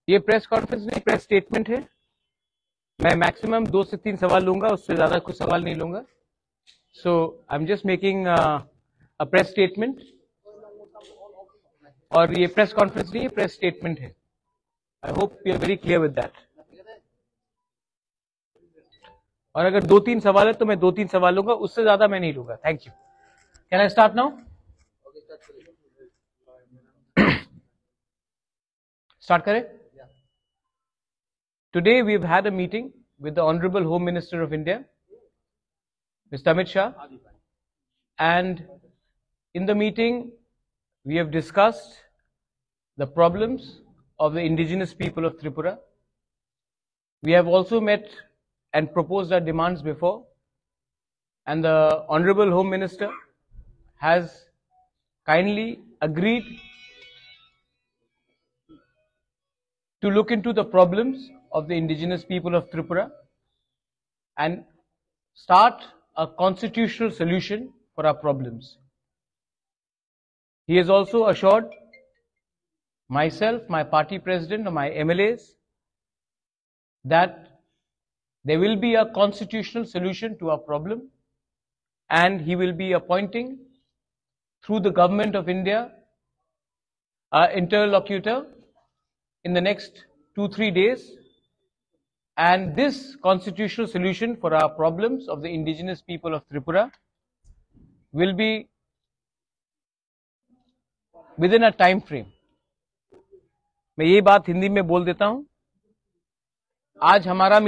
ये press conference नहीं, press statement है। मैं मैक्सिमम 2 से 3 सवाल लूंगा, उससे ज्यादा कुछ सवाल नहीं लूंगा। So I am just making a press statement. और ये प्रेस कॉन्फ्रेंस नहीं है, प्रेस स्टेटमेंट है। I hope you are very clear with that. और अगर 2-3 सवाल है तो मैं 2-3 सवाल लूंगा, उससे ज्यादा मैं नहीं लूंगा। Thank you. Can I start now? Start करें? Today we've had a meeting with the Honorable Home Minister of India, Mr. Amit Shah, and in the meeting we have discussed the problems of the indigenous people of Tripura. We have also met and proposed our demands before, and the Honorable Home Minister has kindly agreed to look into the problems of the indigenous people of Tripura and start a constitutional solution for our problems. He has also assured myself, my party president, and my MLAs that there will be a constitutional solution to our problem, and he will be appointing through the government of India an interlocutor in the next 2-3 days, and this constitutional solution for our problems of the indigenous people of Tripura will be within a time frame. मैं ये बात हिंदी में बोल देता हूं। आज मेरा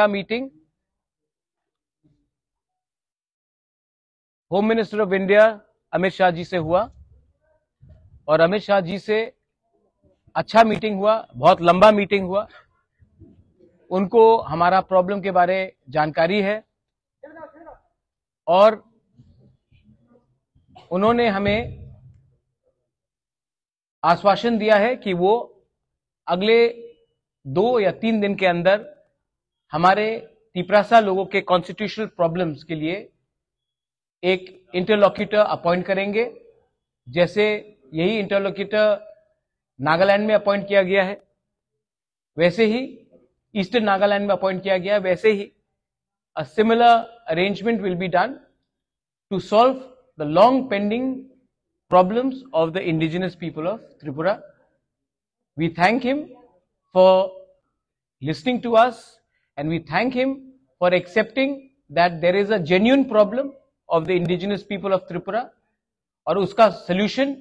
meeting home minister of India Amit Shah ji से हुआ, और अमित शाह जी से अच्छा मीटिंग हुआ, बहुत लंबा मीटिंग हुआ। उनको हमारा प्रॉब्लम के बारे जानकारी है और उन्होंने हमें आश्वासन दिया है कि वो अगले 2 या 3 दिन के अंदर हमारे तिपरासा लोगों के कॉन्स्टिट्यूशनल प्रॉब्लम्स के लिए एक इंटरलॉक्यूटर अपॉइंट करेंगे। जैसे यही इंटरलॉक्यूटर नागालैंड में अपॉइंट किया गया है, वैसे ही ईस्टर्न नागालैंड में अपॉइंट किया गया है, वैसे ही a similar arrangement will be done to solve the long pending problems of the indigenous people of Tripura. We thank him for listening to us, and we thank him for accepting that there is a genuine problem of the indigenous people of Tripura, और उसका solution,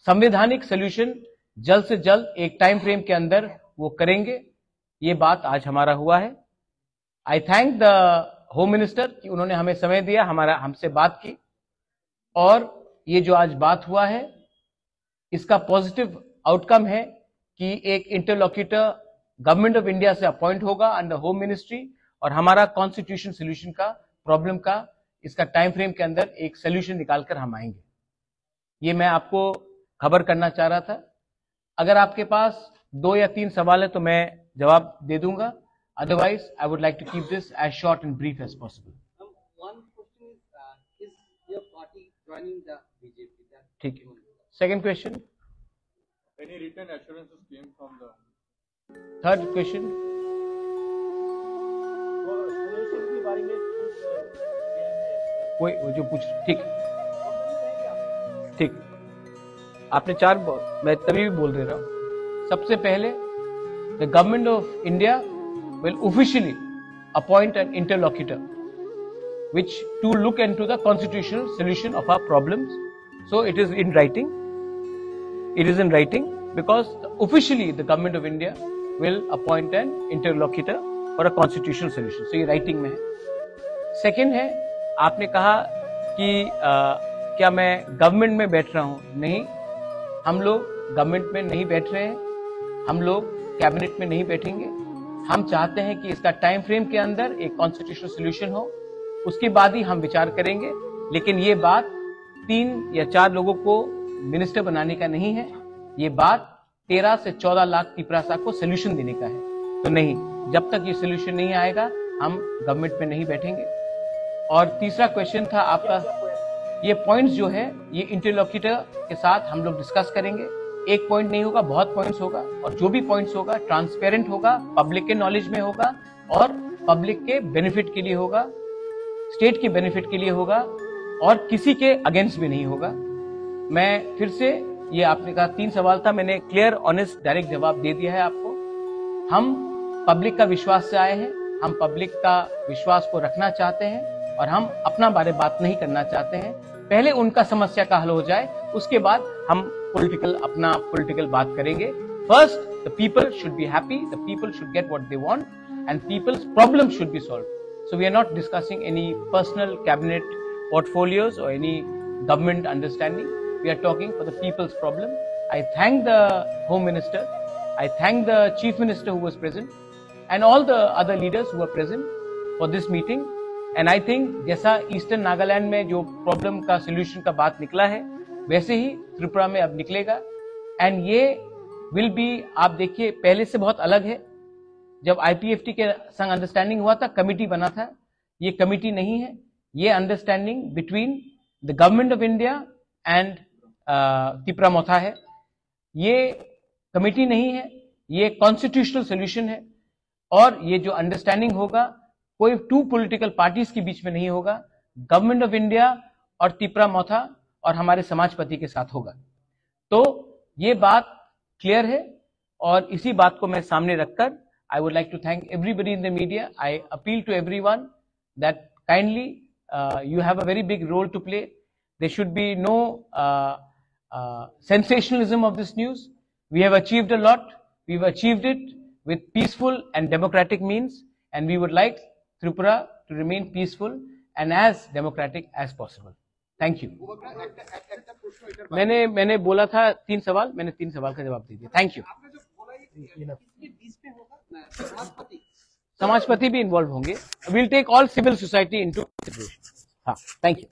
संवैधानिक solution जल्द से जल्द एक time frame के अंदर वो करेंगे। ये बात आज हमारा हुआ है। आई थैंक द होम मिनिस्टर कि उन्होंने हमें समय दिया, हमसे बात की, और ये जो आज बात हुआ है इसका पॉजिटिव आउटकम है कि एक इंटरलॉक्यूटर गवर्नमेंट ऑफ इंडिया से अपॉइंट होगा अंडर होम मिनिस्ट्री, और हमारा कॉन्स्टिट्यूशन सोल्यूशन का प्रॉब्लम का इसका टाइम फ्रेम के अंदर एक सोल्यूशन निकालकर हम आएंगे। ये मैं आपको खबर करना चाह रहा था। अगर आपके पास 2 या 3 सवाल है तो मैं जवाब दे दूंगा, otherwise I would like to keep this as short and brief as possible. One question is your party joining the BJP? ठीक है। Second question. Any written assurances came from the? Third question. कोई जो पूछ, ठीक, आपने 4 मैं तभी भी बोल दे रहा हूं। सबसे पहले the government of India will officially appoint an interlocutor which to look into the constitutional solution of our problems. So it is in writing. It is in writing because officially the government of India will appoint an interlocutor for a constitutional solution. So ये writing में है। Second है, आपने कहा कि क्या मैं government में बैठ रहा हूं? नहीं, हम लोग गवर्नमेंट में नहीं बैठ रहे हैं, हम लोग कैबिनेट में नहीं बैठेंगे। हम चाहते हैं कि इसका टाइम फ्रेम के अंदर एक कॉन्स्टिट्यूशनल सोल्यूशन हो, उसके बाद ही हम विचार करेंगे। लेकिन ये बात 3 या 4 लोगों को मिनिस्टर बनाने का नहीं है, ये बात 13 से 14 लाख तिपरासा को सोल्यूशन देने का है। तो नहीं, जब तक ये सोल्यूशन नहीं आएगा हम गवर्नमेंट में नहीं बैठेंगे। और तीसरा क्वेश्चन था आपका, ये पॉइंट्स जो है ये इंटरलॉक्यूटर के साथ हम लोग डिस्कस करेंगे। एक पॉइंट नहीं होगा, बहुत पॉइंट्स होगा, और जो भी पॉइंट्स होगा ट्रांसपेरेंट होगा, पब्लिक के नॉलेज में होगा और पब्लिक के बेनिफिट के लिए होगा, स्टेट के बेनिफिट के लिए होगा और किसी के अगेंस्ट भी नहीं होगा। मैं फिर से, ये आपने कहा 3 सवाल था, मैंने क्लियर ऑनेस्ट डायरेक्ट जवाब दे दिया है आपको। हम पब्लिक का विश्वास से आए हैं, हम पब्लिक का विश्वास को रखना चाहते हैं और हम अपना बारे बात नहीं करना चाहते हैं। पहले उनका समस्या का हल हो जाए, उसके बाद हम अपना पॉलिटिकल बात करेंगे। First the people should be happy, the people should get what they want and people's problem should be solved. So we are not discussing any personal cabinet portfolios और any government understanding. We are talking for the people's problem. I thank the home minister, I thank the chief minister who was present and all the other leaders who were present for this meeting. And I think जैसा eastern Nagaland में जो problem का solution का बात निकला है, वैसे ही त्रिपुरा में अब निकलेगा। एंड ये विल बी, आप देखिए पहले से बहुत अलग है। जब IPFT के संग अंडरस्टैंडिंग हुआ था, कमिटी बना था, ये कमिटी नहीं है, ये understanding between the government of India and Tripura Motha है। ये कमिटी नहीं है, ये कॉन्स्टिट्यूशनल सोल्यूशन है। और ये जो अंडरस्टैंडिंग होगा, कोई 2 पॉलिटिकल पार्टीज के बीच में नहीं होगा, गवर्नमेंट ऑफ इंडिया और त्रिपुरा मोथा और हमारे समाजपति के साथ होगा। तो ये बात क्लियर है और इसी बात को मैं सामने रखकर I would like to thank everybody in the media. I appeal to everyone that kindly you have a very big role to play. There should be no sensationalism of this news. We have achieved a lot. We've achieved it with peaceful and democratic means, and we would like Tripura to remain peaceful and as democratic as possible. Thank you. मैंने बोला था 3 सवाल, मैंने 3 सवाल का जवाब दे दिया। Thank you. समाजपति भी इन्वॉल्व होंगे। We'll take all civil society into consideration. हाँ, थैंक यू।